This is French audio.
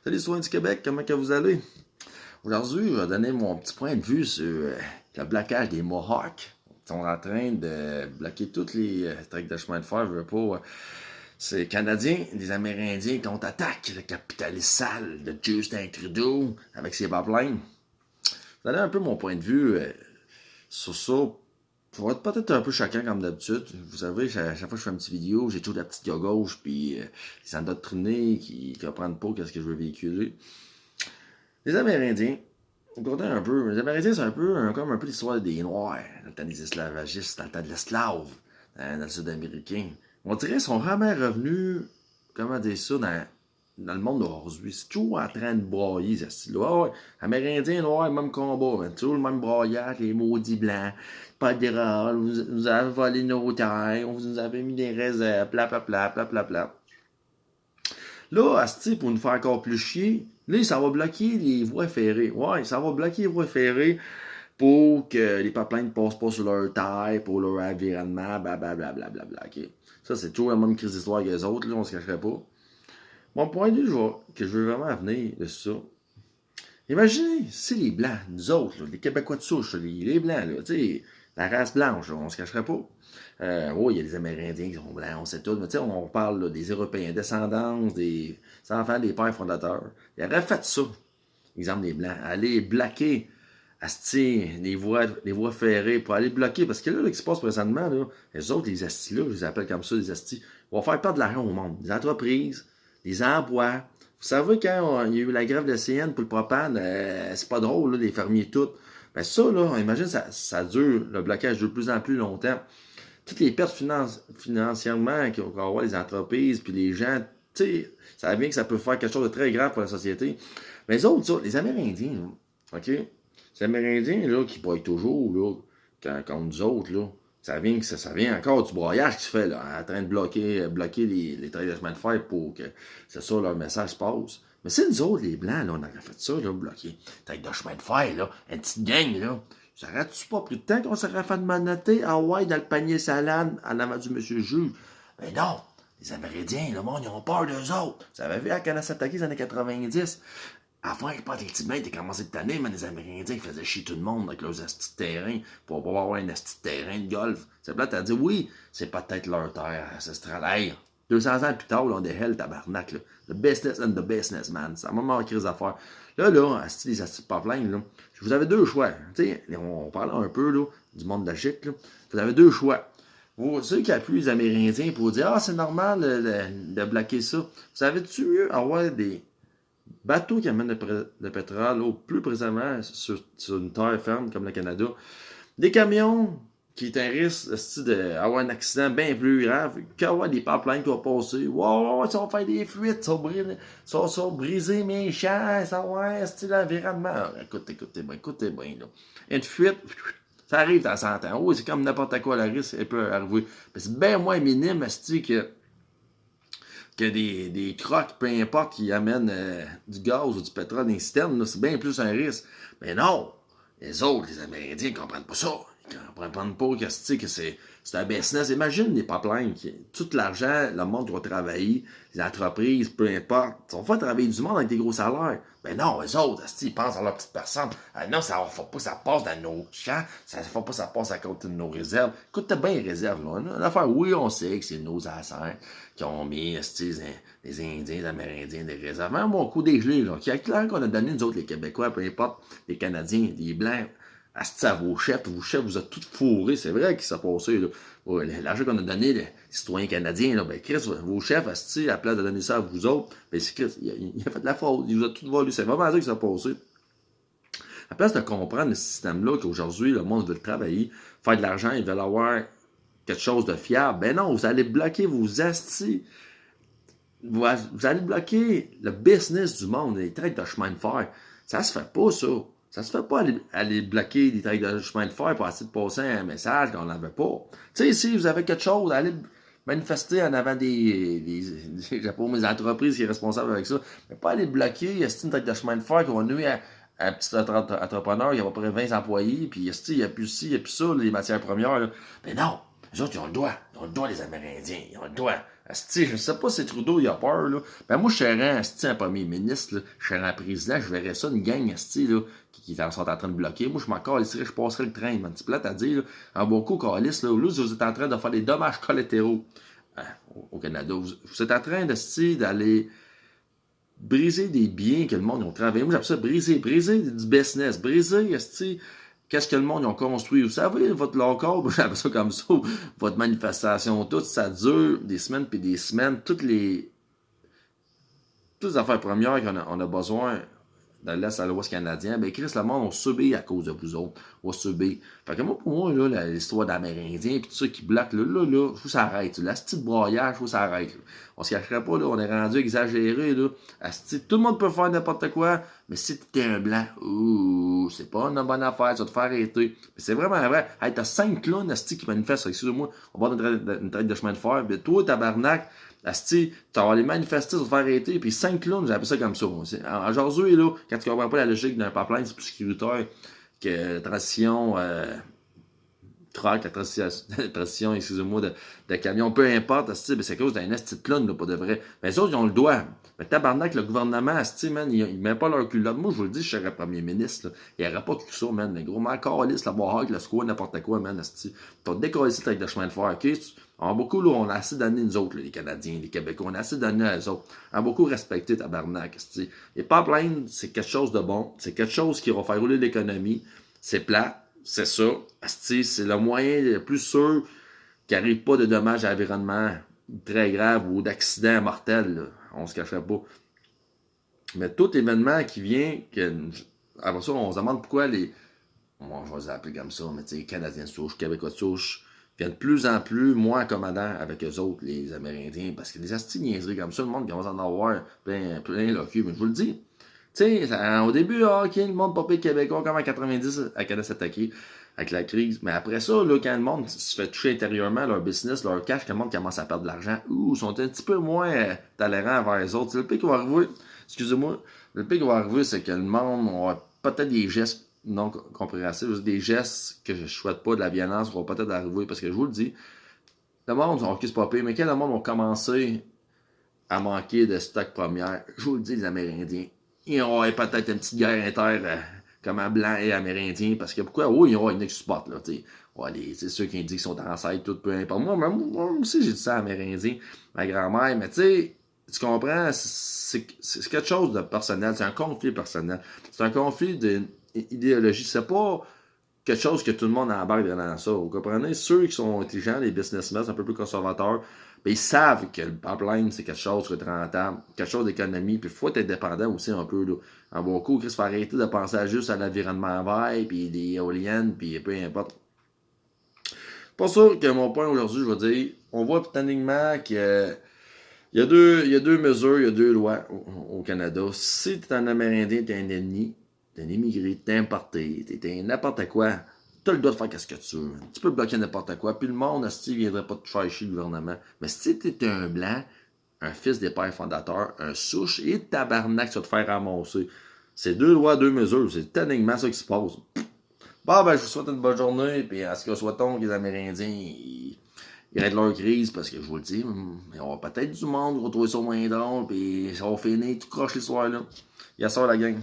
Salut, citoyens du Québec, comment que vous allez? Aujourd'hui, je vais donner mon petit point de vue sur le blocage des Mohawks. Ils sont en train de bloquer toutes les tracts de chemin de fer. Je veux pas. C'est les Canadiens, les Amérindiens contre-attaquent le capitaliste sale de Justin Trudeau avec ses pipelines. Je vais donner un peu mon point de vue sur ça. Ça va être peut-être un peu choquant comme d'habitude. Vous savez, chaque fois que je fais une petite vidéo, j'ai toujours la petite gars gauche puis les endoctrinés qui comprennent pas ce que je veux véhiculer. Les Amérindiens, on comptait un peu. Les Amérindiens, c'est un peu comme un peu l'histoire des Noirs, dans le temps des esclavagistes, dans le temps de l'esclave, dans le Sud-Américain. On dirait qu'ils sont vraiment revenus, comment dire ça, dans le monde d'aujourd'hui. C'est toujours en train de broyer, ce style-là. Ah ouais, Amérindiens, Noirs, même combat, man. Toujours le même broyage, les maudits blancs, pas de rôle, vous nous avez volé nos terres, vous nous avez mis des réserves, pla pla pla pla pla pla. Là, Asti, pour nous faire encore plus chier, là, ça va bloquer les voies ferrées. Ouais, ça va bloquer les voies ferrées pour que les pipelines ne passent pas sur leur terre, pour leur environnement, blablabla, blablabla, ok. Ça, c'est toujours la même crise d'histoire que les autres, là, on se cacherait pas. Mon point de vue, que je veux vraiment venir de ça. Imaginez, si les Blancs, nous autres, là, les Québécois de souche, les Blancs, là, tu sais, la race blanche, là, on se cacherait pas. Oui, il y a les Amérindiens qui sont blancs, on sait tout, mais tu sais, on parle là, des Européens, descendants, des enfants des pères fondateurs. Ils auraient fait ça, exemple des Blancs, aller bloquer asti, les voies ferrées pour aller bloquer, parce que là, ce qui se passe présentement, là, les autres, les astis là, je les appelle comme ça, les astis, vont faire perdre de l'argent au monde. Des entreprises, des emplois. Vous savez, quand il y a eu la grève de CN pour le propane, c'est pas drôle, là, les fermiers tout. Ben ça, là, imagine, ça dure, le blocage dure de plus en plus longtemps. Toutes les pertes financièrement qu'on va avoir les entreprises, puis les gens, tu sais, ça vient que ça peut faire quelque chose de très grave pour la société. Mais les autres, ça, les Amérindiens, là, OK? Les Amérindiens, là, qui broient toujours, là, contre nous autres, là, ça vient encore du broyage qui se fait, là, en train de bloquer les trains de chemin de fer pour que, c'est ça, leur message passe. Mais c'est nous autres, les Blancs, là, on aurait fait ça, là, bloquer les trains de chemin de fer, là, une petite gang, là. Ça aurait-tu pas pris de temps qu'on s'aurait fait manotter à ouais dans le panier salade en avant du monsieur juge? Mais non! Les Amérindiens, le monde, ils ont peur d'eux autres. Vous avez vu à Kanasatake, les années 90? Avant, pas effectivement, ils commencé de tanner, mais les Amérindiens ils faisaient chier tout le monde avec leurs astis de terrain pour pouvoir avoir un asti de terrain de golf. C'est plate, t'as dit oui, c'est peut-être leur terre ancestrale. Hey, 200 ans plus tard, là, on est hell, tabarnak, là. The business and the business, man. Ça m'a manqué les affaires. Là, asti, les astis de pipeline, là, vous avez deux choix. Tu sais, on parle un peu, là, du monde de la chic, là. Vous avez deux choix. Vous, ceux qui appuient les Amérindiens pour dire, ah, c'est normal de bloquer ça. Vous savez-tu mieux avoir des bateaux qui amènent le pétrole, là, plus précisément sur une terre ferme comme le Canada, des camions qui est un risque d'avoir un accident bien plus grave qu'avoir des pipelines qui vont passer. Wow, ça va faire des fuites, ça va briser mes champs, ça va être l'environnement. Écoutez bien, là. Une fuite, ça arrive dans 100 ans. Oui, c'est comme n'importe quoi, le risque, elle peut arriver. Mais c'est bien moins minime, que des crocs, peu importe, qui amènent du gaz ou du pétrole dans les citernes, c'est bien plus un risque. Mais non, les autres, les Amérindiens, ils comprennent pas ça. Ils comprennent pas que c'est un business. Imagine les pipelines, tout l'argent, le monde qui va travailler, les entreprises, peu importe, ils vont faire travailler du monde avec des gros salaires. Mais non, les autres, ils pensent à leur petite personne. Ah non, ça ne faut pas que ça passe dans nos champs, ça ne faut pas que ça passe à côté de nos réserves. Écoute, t'as bien les réserves, là. L'affaire, oui, on sait que c'est nos ancêtres qui ont mis, les Indiens, les Amérindiens, des réserves. Même mon coup des gelés, là, qui a clair qu'on a donné, nous autres, les Québécois, peu importe, les Canadiens, les Blancs, asti à vos chefs, vous a tout fourré, c'est vrai qu'il s'est passé, là. Ouais, l'argent qu'on a donné, les citoyens canadiens, là, ben Chris, vos chefs, asti, à la place de donner ça à vous autres, ben c'est Chris, il a fait de la faute, il vous a tout volé, c'est vraiment ça qui s'est passé. À la place de comprendre le système-là, qu'aujourd'hui, le monde veut travailler, faire de l'argent, ils veulent avoir quelque chose de fiable, ben non, vous allez bloquer vos astis. Vous allez bloquer le business du monde, les traites de chemin de fer. Ça se fait pas, ça. Ça se fait pas aller bloquer des traites de chemin de fer pour essayer de passer un message qu'on n'avait pas. Tu sais, si vous avez quelque chose, allez manifester en avant j'ai pas mes entreprises qui sont responsables avec ça, mais pas aller bloquer, une traite de chemin de fer qui va nuire à un petit entrepreneur qui a à peu près 20 employés, puis il n'y a plus ci, il n'y a plus ça, les matières premières. Là. Mais non! Les autres, ils ont le droit. Ils ont le droit, les Amérindiens. Ils ont le droit. Asti, je ne sais pas si Trudeau, il a peur, là. Ben, moi, je serais un premier ministre, là. Je serais un président, je verrais ça, une gang, asti, là, qui sont en train de bloquer. Moi, je m'en calisserais, je passerais le train, man. C'est plate à dire, là. En beaucoup, calice, là, vous êtes en train de faire des dommages collatéraux au Canada. Vous êtes en train, d'aller briser des biens que le monde a travaillé. Moi, j'appelle ça briser du business. Briser, asti, qu'est-ce que le monde a construit? Vous savez, votre local, j'appelle ça comme ça, votre manifestation, tout, ça dure des semaines puis des semaines. Toutes les affaires premières qu'on a besoin de l'Est à l'Ouest canadien, ben Chris, le monde, on subit à cause de vous autres. On subit. Fait que moi, pour moi, là, l'histoire d'Amérindiens et tout ça qui bloque, là, faut s'arrête. La petite broyage, faut s'arrêter. On se cacherait pas, là, on est rendu exagéré, là. Tout le monde peut faire n'importe quoi, mais si t'es un blanc, c'est pas une bonne affaire, ça va te faire arrêter. Mais c'est vraiment vrai. Hey, t'as 5 clowns, asti, qui manifestent. Excusez-moi, on va voir une traite de chemin de fer, mais toi, tabarnak, asti, tu vas aller manifester, ça te faire arrêter, puis 5 clowns, j'appelle ça comme ça. Aujourd'hui, là, quand tu comprends pas la logique d'un pipeline, c'est plus sécuritaire que transition, truck, la transition, excusez-moi, de camion, peu importe, asti, c'est à cause d'un asti de clown, là, pas de vrai. Mais les autres, ils ont le droit. Mais tabarnak, le gouvernement, asti, man, ils mettent pas leur culotte. Moi, je vous le dis, je serais premier ministre, là. Il n'y aurait pas cru ça, man. Mais gros, man, calice, la barre, le squat, n'importe quoi, man, asti. T'as décollé ça avec le chemin de fer, ok? En beaucoup, là, on a assez donné nous autres, là, les Canadiens, les Québécois, on a assez donné à eux autres. On a beaucoup respecté tabarnak, asti. Les pipelines, c'est quelque chose de bon. C'est quelque chose qui va faire rouler l'économie. C'est plat. C'est ça. Asti, c'est le moyen le plus sûr qu'il n'arrive pas de dommages à l'environnement très graves ou d'accidents mortels. Là. On se cacherait pas. Mais tout événement qui vient, après ça, on se demande pourquoi moi, je vais les appeler comme ça, mais tu sais, Canadiens de souche, Québécois de souche, viennent de plus en plus moins commandants avec eux autres, les Amérindiens, parce que des asti niaiseries comme ça, le monde commence à en avoir plein le cul, mais je vous le dis. Tu sais, au début, ok, le monde pas payé québécois, comme en 90, à Canada s'attaquer avec la crise. Mais après ça, là, quand le monde se fait toucher intérieurement, leur business, leur cash, quand le monde commence à perdre de l'argent, ils sont un petit peu moins tolérants envers les autres. C'est le pire qui va arriver, excusez-moi, le pire qui va arriver, c'est que le monde aura peut-être des gestes non compréhensibles, des gestes que je ne souhaite pas de la violence vont peut-être arriver, parce que je vous le dis, le monde, ok, c'est pas pire, mais quand le monde va commencer à manquer de stock première, je vous le dis, les Amérindiens, il y aura peut-être une petite guerre comme un blanc et amérindien, parce que pourquoi? Oui, il y aura une spot, là, tu sais. Ouais, c'est ceux qui disent qu'ils sont ancêtres, tout, peu importe. Moi aussi, j'ai dit ça à amérindien, ma grand-mère, mais tu sais, tu comprends, c'est quelque chose de personnel, c'est un conflit personnel. C'est un conflit d'idéologie, c'est pas quelque chose que tout le monde embarque dans ça. Vous comprenez? Ceux qui sont intelligents, les businessmen, un peu plus conservateurs, ben, ils savent que le pipeline, c'est quelque chose qui est rentable, quelque chose d'économie, puis il faut être indépendant aussi un peu, là. En bon coup, Chris, faut arrêter de penser juste à l'environnement vert, puis des éoliennes, puis peu importe. Pas sûr que mon point aujourd'hui, je vais dire, on voit techniquement que il y a deux mesures, il y a deux lois au Canada. Si t'es un Amérindien, t'es un ennemi, t'es un immigré, t'es importé, t'es n'importe quoi, t'as le droit de faire ce que tu veux. Tu peux bloquer n'importe quoi, puis le monde, si viendrait pas te faire chier le gouvernement. Mais si t'es un blanc, un fils des pères fondateurs, un souche, et tabarnak, tu vas te faire ramasser. C'est deux lois, deux mesures, c'est techniquement ça qui se passe. Bon, ben, je vous souhaite une bonne journée, puis à ce que souhaitons que les Amérindiens, ils règlent leur crise, parce que je vous le dis, il y aura peut-être du monde qui va trouver ça moins drôle, puis ça va finir tout croche l'histoire, là. Yes, sir, la gang.